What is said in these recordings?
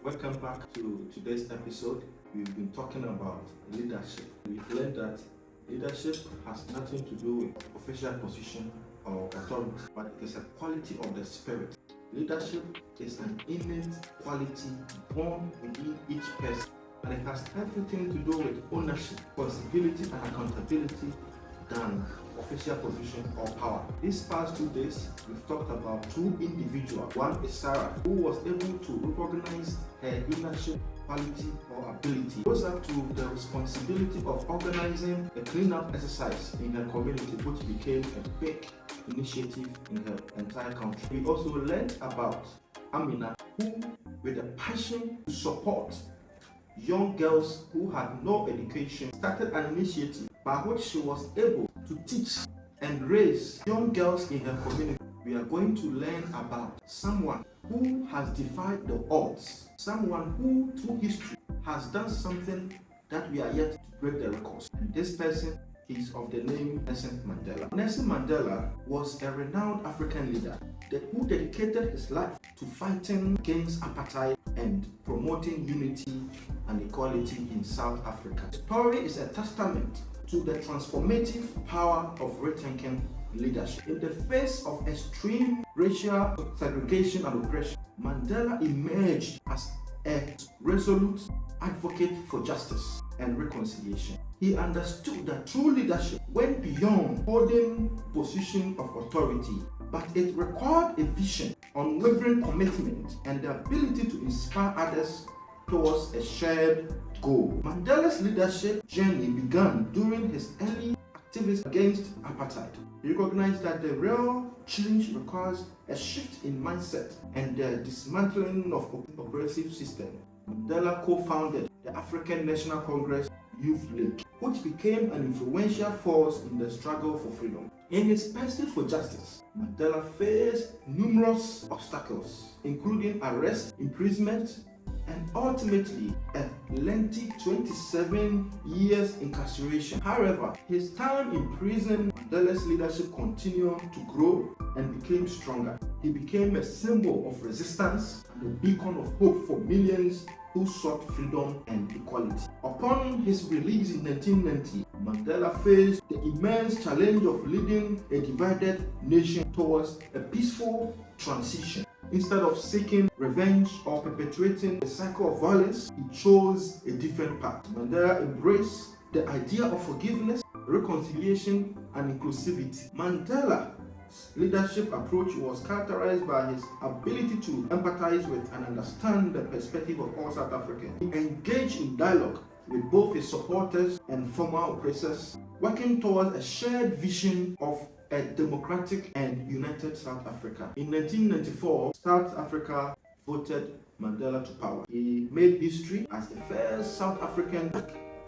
Welcome back to today's episode. We've been talking about leadership. We've learned that leadership has nothing to do with official position or authority, but it is a quality of the spirit. Leadership is an innate quality born within each person, and it has everything to do with ownership, responsibility, and accountability than official position or power. These past 2 days, we've talked about two individuals. One is Sarah, who was able to recognize her leadership quality or ability. Goes up to the responsibility of organizing a cleanup exercise in her community, which became a big initiative in her entire country. We also learned about Amina, who, with a passion to support young girls who had no education, started an initiative by which she was able to teach and raise young girls in her community. We are going to learn about someone who has defied the odds, someone who through history has done something that we are yet to break the records. And this person is of the name Nelson Mandela. Nelson Mandela was a renowned African leader who dedicated his life to fighting against apartheid and promoting unity and equality in South Africa. The story is a testament to the transformative power of rethinking leadership. In the face of extreme racial segregation and oppression, Mandela emerged as a resolute advocate for justice and reconciliation. He understood that true leadership went beyond holding position of authority, but it required a vision, unwavering commitment, and the ability to inspire others towards a shared goal. Mandela's leadership journey began during his early activism against apartheid. He recognized that the real change requires a shift in mindset and the dismantling of oppressive system. Mandela co-founded the African National Congress Youth League, which became an influential force in the struggle for freedom. In his pursuit for justice, Mandela faced numerous obstacles, including arrest, imprisonment, and ultimately a lengthy 27 years incarceration. However, his time in prison, Mandela's leadership continued to grow and became stronger. He became a symbol of resistance and a beacon of hope for millions who sought freedom and equality. Upon his release in 1990, Mandela faced the immense challenge of leading a divided nation towards a peaceful transition. Instead of seeking revenge or perpetuating a cycle of violence, he chose a different path. Mandela embraced the idea of forgiveness, reconciliation, and inclusivity. Mandela's leadership approach was characterized by his ability to empathize with and understand the perspective of all South Africans. He engaged in dialogue with both his supporters and former oppressors, working towards a shared vision of a democratic and united South Africa. In 1994, South Africa voted Mandela to power. He made history as the first South African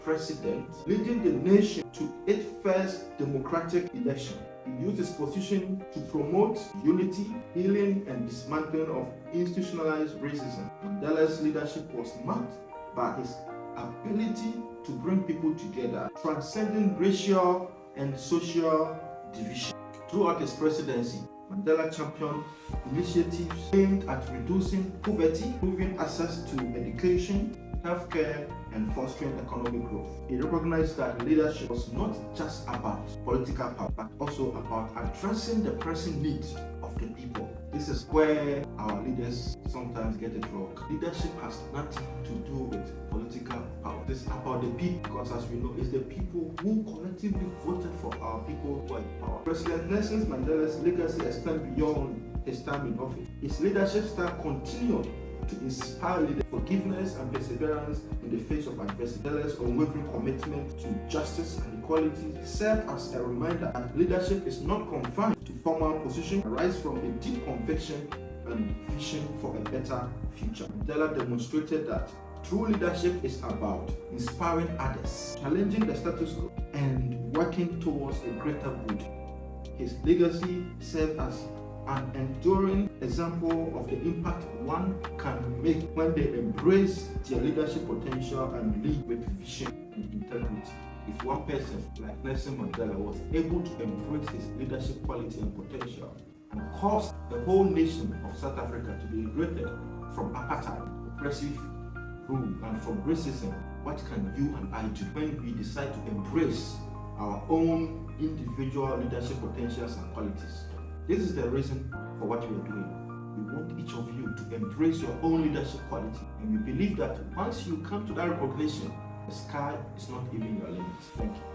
president, leading the nation to its first democratic election. He used his position to promote unity, healing, and dismantling of institutionalized racism. Mandela's leadership was marked by his ability to bring people together, transcending racial and social division. Throughout his presidency, Mandela championed initiatives aimed at reducing poverty, improving access to education, healthcare, and fostering economic growth. He recognized that leadership was not just about political power, but also about addressing the pressing needs of the people. This is where our leaders sometimes get it wrong. Leadership has nothing to do with political power. This is about the people, because as we know, it's the people who collectively voted for our people who are in power. President Nelson Mandela's legacy extends beyond his time in office. His leadership style continued to inspire leaders, forgiveness and perseverance in the face of adversity. Mandela's unwavering commitment to justice and equality served as a reminder that leadership is not confined to formal position, arise from a deep conviction and vision for a better future. Mandela demonstrated that true leadership is about inspiring others, challenging the status quo, and working towards a greater good. His legacy served as an enduring example of the impact one can make when they embrace their leadership potential and lead with vision and integrity. If one person like Nelson Mandela was able to embrace his leadership quality and potential and caused the whole nation of South Africa to be liberated from apartheid, oppressive rule and from racism, what can you and I do when we decide to embrace our own individual leadership potentials and qualities? This is the reason for what we are doing. We want each of you to embrace your own leadership quality, and we believe that once you come to that recognition, the sky is not even your limit. Thank you.